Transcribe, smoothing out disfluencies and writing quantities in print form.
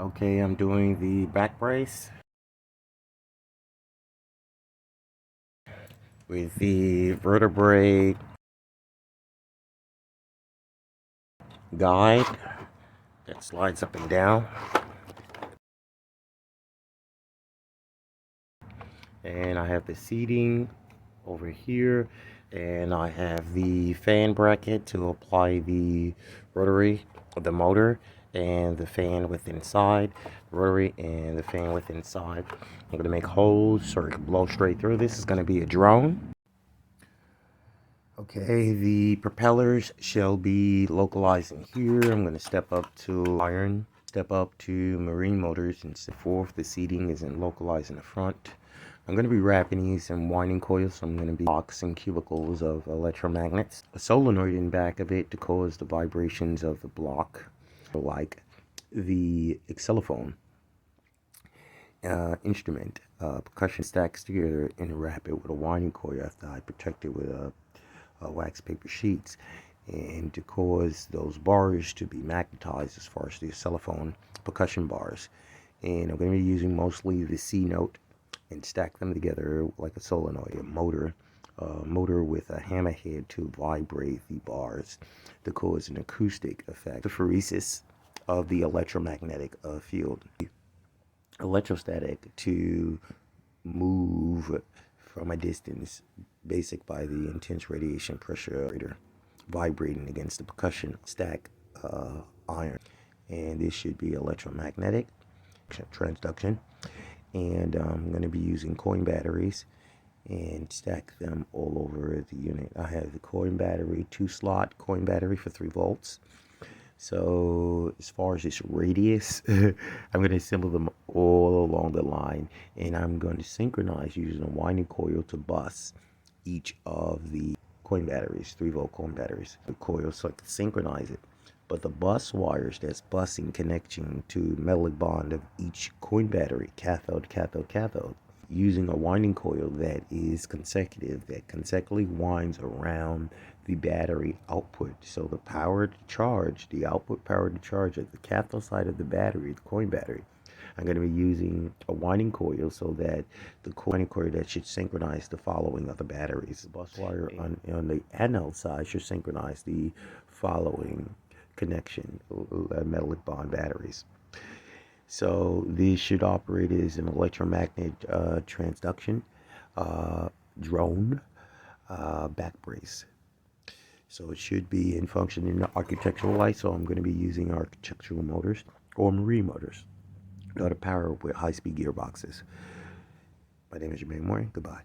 Okay, I'm doing the back brace with the vertebrae guide that slides up and down. And I have the seating over here, and I have the fan bracket to apply the rotary of the motor and the fan with inside rotary and the fan with inside. I'm going to make holes so it can blow straight through. This is going to be a drone. Okay, the propellers shall be localizing here. I'm going to step up to iron, step up to marine motors, and so forth. The seating isn't localized in the front. I'm going to be wrapping these in winding coils, so I'm going to be blocks and cubicles of electromagnets. A solenoid in back of it to cause the vibrations of the block, like the xylophone instrument. Percussion stacks together and wrap it with a winding coil after I protect it with wax paper sheets, and to cause those bars to be magnetized as far as the xylophone percussion bars. And I'm going to be using mostly the C note and stack them together like a solenoid, a motor with a hammerhead to vibrate the bars to cause an acoustic effect. The phoresis of the electromagnetic field. Electrostatic to move from a distance, basic by the intense radiation pressure vibrating against the percussion stack iron. And this should be electromagnetic transduction. And I'm going to be using coin batteries and stack them all over the unit. I have the coin battery, 2-slot coin battery for 3 volts. So as far as its radius, I'm going to assemble them all along the line, and I'm going to synchronize using a winding coil to bus each of the coin batteries, 3-volt coin batteries, the coil, so I can synchronize it. But the bus wires that's busing connection to metallic bond of each coin battery, cathode, cathode, cathode, using a winding coil that is consecutive, that consecutively winds around the battery output. So the power to charge, the output power to charge at the cathode side of the battery, the coin battery, I'm going to be using a winding coil so that the winding coil that should synchronize the following of the batteries. The bus wire on the anode side should synchronize the following connection, metallic bond batteries. So these should operate as an electromagnet transduction drone back brace. So it should be in function in the architectural light. So I'm going to be using architectural motors or marine motors to power with high-speed gearboxes. My name is Jermaine Moore. Goodbye.